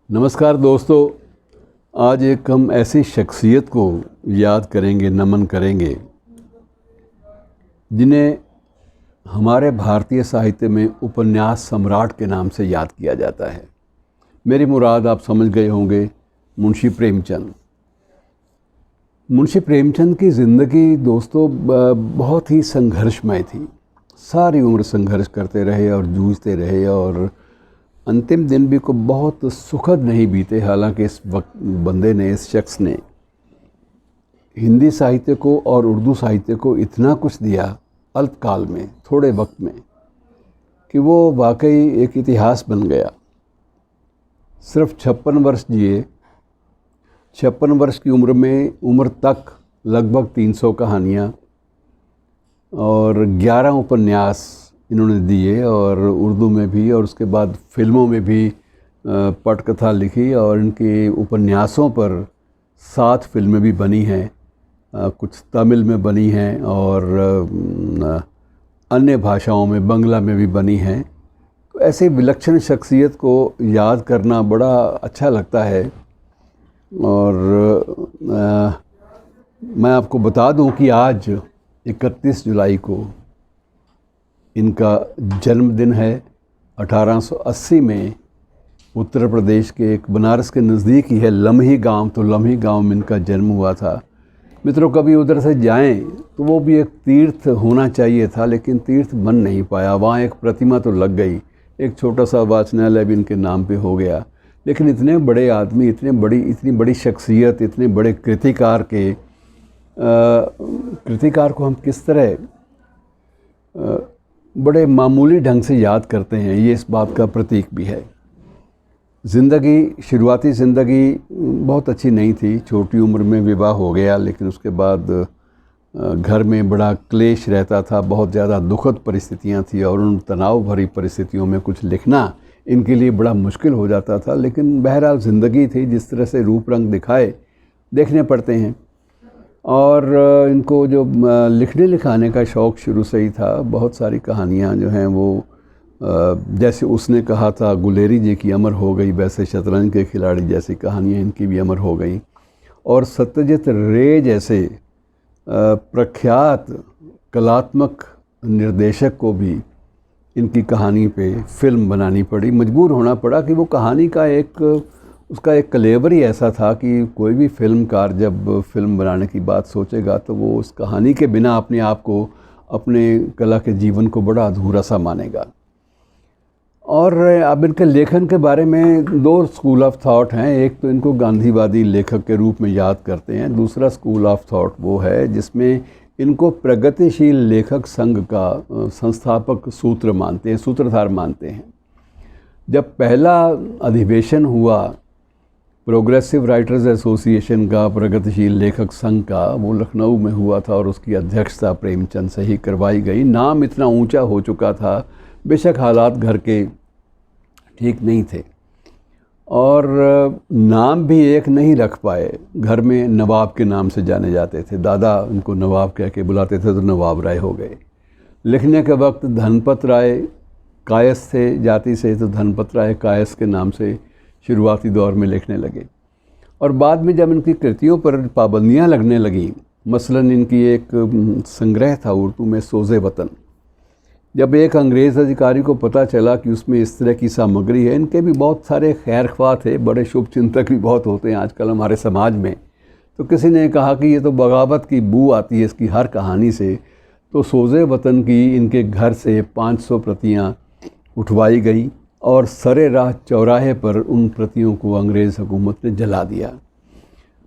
नमस्कार दोस्तों। आज एक हम ऐसी शख्सियत को याद करेंगे, नमन करेंगे, जिन्हें हमारे भारतीय साहित्य में उपन्यास सम्राट के नाम से याद किया जाता है। मेरी मुराद आप समझ गए होंगे, मुंशी प्रेमचंद। मुंशी प्रेमचंद की ज़िंदगी दोस्तों बहुत ही संघर्षमय थी। सारी उम्र संघर्ष करते रहे और जूझते रहे और अंतिम दिन भी को बहुत सुखद नहीं बीते। हालांकि इस बंदे ने, इस शख्स ने हिंदी साहित्य को और उर्दू साहित्य को इतना कुछ दिया अल्पकाल में, थोड़े वक्त में, कि वो वाकई एक इतिहास बन गया। सिर्फ 56 वर्ष जिए। 56 वर्ष की उम्र तक लगभग 300 कहानियाँ और 11 उपन्यास इन्होंने दिए, और उर्दू में भी, और उसके बाद फिल्मों में भी पटकथा लिखी, और इनके उपन्यासों पर 7 फिल्में भी बनी हैं, कुछ तमिल में बनी हैं और अन्य भाषाओं में, बांग्ला में भी बनी हैं। तो ऐसे विलक्षण शख्सियत को याद करना बड़ा अच्छा लगता है। और मैं आपको बता दूं कि आज 31 जुलाई को इनका जन्मदिन है। 1880 में उत्तर प्रदेश के एक बनारस के नज़दीक ही है लम्ही गांव, तो लम्ही गांव में इनका जन्म हुआ था। मित्रों, कभी उधर से जाएं तो वो भी एक तीर्थ होना चाहिए था, लेकिन तीर्थ बन नहीं पाया। वहाँ एक प्रतिमा तो लग गई, एक छोटा सा वाचनालय भी इनके नाम पे हो गया, लेकिन इतने बड़े आदमी, इतनी बड़ी शख्सियत, इतने बड़े कृतिकार को हम किस तरह बड़े मामूली ढंग से याद करते हैं, ये इस बात का प्रतीक भी है। शुरुआती ज़िंदगी बहुत अच्छी नहीं थी। छोटी उम्र में विवाह हो गया, लेकिन उसके बाद घर में बड़ा क्लेश रहता था, बहुत ज़्यादा दुखद परिस्थितियां थी, और उन तनाव भरी परिस्थितियों में कुछ लिखना इनके लिए बड़ा मुश्किल हो जाता था। लेकिन बहरहाल ज़िंदगी थी, जिस तरह से रूप रंग दिखाए देखने पड़ते हैं। और इनको जो लिखने लिखाने का शौक़ शुरू से ही था। बहुत सारी कहानियाँ जो हैं वो जैसे उसने कहा था गुलेरी जी की अमर हो गई, वैसे शतरंज के खिलाड़ी जैसी कहानियाँ इनकी भी अमर हो गई। और सत्यजीत रे जैसे प्रख्यात कलात्मक निर्देशक को भी इनकी कहानी पे फिल्म बनानी पड़ी। मजबूर होना पड़ा कि वो कहानी का उसका एक कलेवर ही ऐसा था कि कोई भी फिल्मकार जब फिल्म बनाने की बात सोचेगा तो वो उस कहानी के बिना अपने आप को, अपने कला के जीवन को बड़ा अधूरा सा मानेगा। और अब इनके लेखन के बारे में 2 स्कूल ऑफ थॉट हैं। एक तो इनको गांधीवादी लेखक के रूप में याद करते हैं, दूसरा स्कूल ऑफ थॉट वो है जिसमें इनको प्रगतिशील लेखक संघ का संस्थापक सूत्रधार मानते हैं। जब पहला अधिवेशन हुआ प्रोग्रेसिव राइटर्स एसोसिएशन का, प्रगतिशील लेखक संघ का, वो लखनऊ में हुआ था और उसकी अध्यक्षता प्रेमचंद से ही करवाई गई। नाम इतना ऊंचा हो चुका था, बेशक हालात घर के ठीक नहीं थे, और नाम भी एक नहीं रख पाए। घर में नवाब के नाम से जाने जाते थे, दादा उनको नवाब कह के बुलाते थे तो नवाब राय हो गए। लिखने के वक्त धनपत राय कायस थे जाति से, तो धनपत राय कायस के नाम से शुरुआती दौर में लिखने लगे। और बाद में जब इनकी कृतियों पर पाबंदियां लगने लगी, मसलन इनकी एक संग्रह था उर्दू में, सोज़े वतन, जब एक अंग्रेज़ अधिकारी को पता चला कि उसमें इस तरह की सामग्री है, इनके भी बहुत सारे खैरख्वाह थे, बड़े शुभ चिंतक भी बहुत होते हैं आजकल हमारे समाज में, तो किसी ने कहा कि ये तो बगावत की बू आती है इसकी हर कहानी से। तो सोज़े वतन की इनके घर से 500 प्रतियाँ उठवाई गई और सरे राह चौराहे पर उन प्रतियों को अंग्रेज़ हुकूमत ने जला दिया।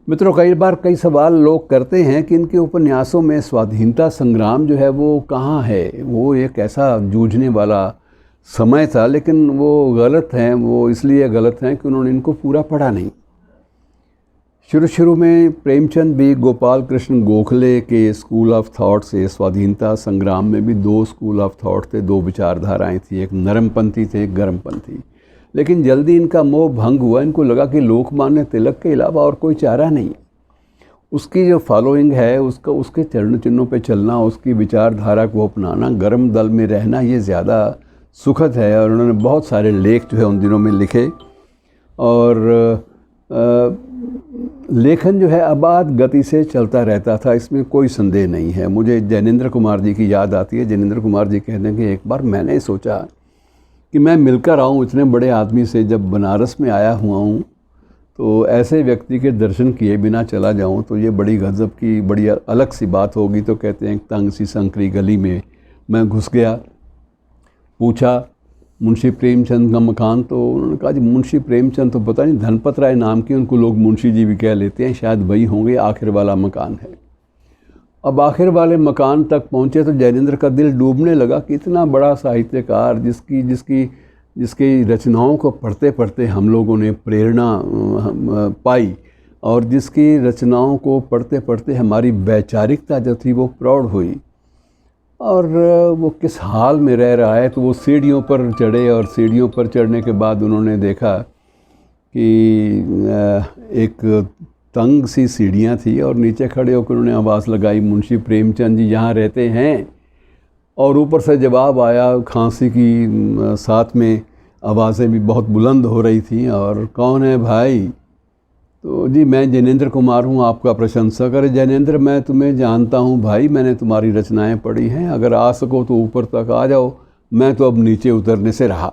मित्रों, कई सवाल लोग करते हैं कि इनके उपन्यासों में स्वाधीनता संग्राम जो है वो कहाँ है। वो एक ऐसा जूझने वाला समय था, लेकिन वो गलत हैं। वो इसलिए गलत हैं कि उन्होंने इनको पूरा पढ़ा नहीं। शुरू में प्रेमचंद भी गोपाल कृष्ण गोखले के स्कूल ऑफ थॉट से, स्वाधीनता संग्राम में भी 2 स्कूल ऑफ थॉट थे, 2 विचारधाराएं थी, एक नरमपंथी थे, एक गर्मपंथी। लेकिन जल्दी इनका मोह भंग हुआ। इनको लगा कि लोकमान्य तिलक के अलावा और कोई चारा नहीं। उसकी जो फॉलोइंग है, उसके चरण चिन्हों पे चलना, उसकी विचारधारा को अपनाना, गर्म दल में रहना, ये ज़्यादा सुखद है। और उन्होंने बहुत सारे लेख जो है उन दिनों में लिखे। और लेखन जो है आबाद गति से चलता रहता था, इसमें कोई संदेह नहीं है। मुझे जैनेंद्र कुमार जी की याद आती है। जैनेंद्र कुमार जी कहते हैं कि एक बार मैंने सोचा कि मैं मिलकर आऊँ इतने बड़े आदमी से, जब बनारस में आया हुआ हूँ तो ऐसे व्यक्ति के दर्शन किए बिना चला जाऊँ तो ये बड़ी गज़ब की, बड़ी अलग सी बात होगी। तो कहते हैं तंग सी संकरी गली में मैं घुस गया, पूछा मुंशी प्रेमचंद का मकान, तो उन्होंने कहा जी मुंशी प्रेमचंद तो पता नहीं, धनपत राय नाम के उनको लोग मुंशी जी भी कह लेते हैं, शायद वही होंगे, आखिर वाला मकान है। अब आखिर वाले मकान तक पहुँचे तो जैनेंद्र का दिल डूबने लगा कि इतना बड़ा साहित्यकार जिसकी रचनाओं को पढ़ते पढ़ते हम लोगों ने प्रेरणा पाई और जिसकी रचनाओं को पढ़ते पढ़ते हमारी वैचारिकता जो थी वो प्रौढ़ हुई, और वो किस हाल में रह रहा है। तो वो सीढ़ियों पर चढ़े और सीढ़ियों पर चढ़ने के बाद उन्होंने देखा कि एक तंग सी सीढ़ियाँ थी और नीचे खड़े होकर उन्होंने आवाज़ लगाई मुंशी प्रेमचंद जी यहाँ रहते हैं, और ऊपर से जवाब आया खांसी की, साथ में आवाज़ें भी बहुत बुलंद हो रही थी। और कौन है भाई? तो जी मैं जैनेंद्र कुमार हूँ, आपका प्रशंसक। अरे जैनेंद्र मैं तुम्हें जानता हूँ भाई, मैंने तुम्हारी रचनाएं पढ़ी हैं, अगर आ सको तो ऊपर तक आ जाओ, मैं तो अब नीचे उतरने से रहा।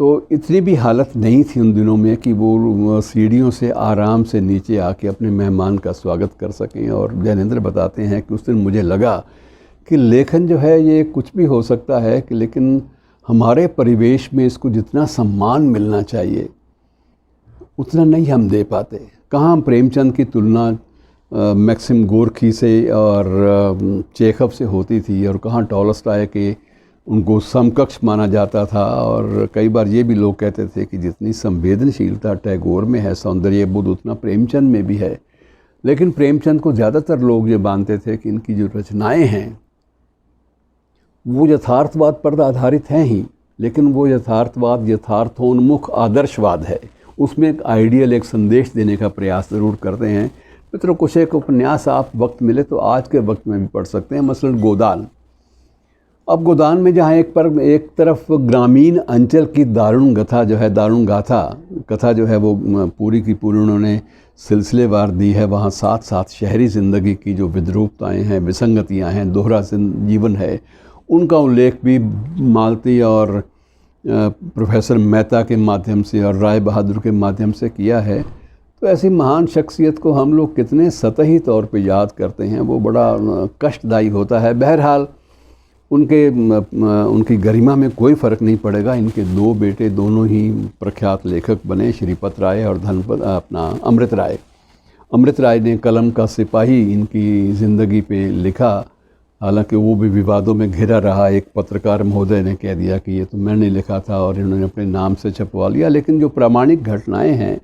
तो इतनी भी हालत नहीं थी उन दिनों में कि वो सीढ़ियों से आराम से नीचे आके अपने मेहमान का स्वागत कर सकें। और जैनेंद्र बताते हैं कि उस दिन मुझे लगा कि लेखन जो है ये कुछ भी हो सकता है कि, लेकिन हमारे परिवेश में इसको जितना सम्मान मिलना चाहिए उतना नहीं हम दे पाते। कहाँ हम प्रेमचंद की तुलना मैक्सिम गोर्की से और चेखव से होती थी, और कहाँ टॉलस्टॉय के उनको समकक्ष माना जाता था। और कई बार ये भी लोग कहते थे कि जितनी संवेदनशीलता टैगोर में है, सौंदर्य बोध, उतना प्रेमचंद में भी है। लेकिन प्रेमचंद को ज़्यादातर लोग ये मानते थे कि इनकी जो रचनाएं हैं वो यथार्थवाद पर आधारित हैं ही, लेकिन वो यथार्थवाद यथार्थोन्मुख आदर्शवाद है। उसमें एक आइडियल, एक संदेश देने का प्रयास ज़रूर करते हैं। मित्रों कुछ एक उपन्यास आप वक्त मिले तो आज के वक्त में भी पढ़ सकते हैं, मसलन गोदान। अब गोदान में जहाँ एक तरफ ग्रामीण अंचल की दारुण कथा जो है वो पूरी की पूरी उन्होंने सिलसिलेवार दी है। वहाँ साथ साथ शहरी ज़िंदगी की जो विद्रूपताएँ हैं, विसंगतियाँ हैं, दोहरा जीवन है, उनका उल्लेख भी मालती और प्रोफेसर मेहता के माध्यम से और राय बहादुर के माध्यम से किया है। तो ऐसी महान शख्सियत को हम लोग कितने सतही तौर पे याद करते हैं, वो बड़ा कष्टदायी होता है। बहरहाल उनकी गरिमा में कोई फ़र्क नहीं पड़ेगा। इनके दो बेटे दोनों ही प्रख्यात लेखक बने, श्रीपत राय और अमृत राय। अमृत राय ने कलम का सिपाही इनकी ज़िंदगी पे लिखा, हालांकि वो भी विवादों में घिरा रहा। एक पत्रकार महोदय ने कह दिया कि ये तो मैंने लिखा था और इन्होंने अपने नाम से छपवा लिया। लेकिन जो प्रामाणिक घटनाएं हैं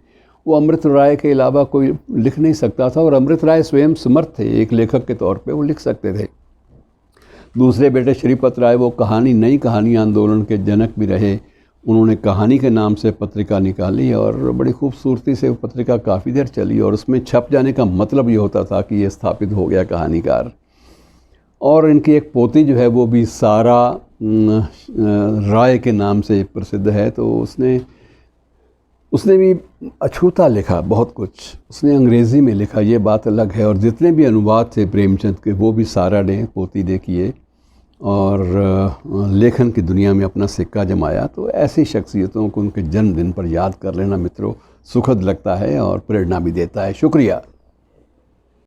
वो अमृत राय के अलावा कोई लिख नहीं सकता था, और अमृत राय स्वयं समर्थ थे, एक लेखक के तौर पे वो लिख सकते थे। दूसरे बेटे श्रीपत राय वो नई कहानी आंदोलन के जनक भी रहे। उन्होंने कहानी के नाम से पत्रिका निकाली और बड़ी खूबसूरती से वो पत्रिका काफ़ी देर चली, और उसमें छप जाने का मतलब ये होता था कि ये स्थापित हो गया कहानीकार। और इनकी एक पोती जो है वो भी सारा राय के नाम से प्रसिद्ध है। तो उसने भी अछूता लिखा बहुत कुछ, उसने अंग्रेज़ी में लिखा, ये बात अलग है। और जितने भी अनुवाद थे प्रेमचंद के वो भी सारा ने, पोती ने किए और लेखन की दुनिया में अपना सिक्का जमाया। तो ऐसी शख्सियतों को उनके जन्मदिन पर याद कर लेना मित्रों सुखद लगता है और प्रेरणा भी देता है। शुक्रिया।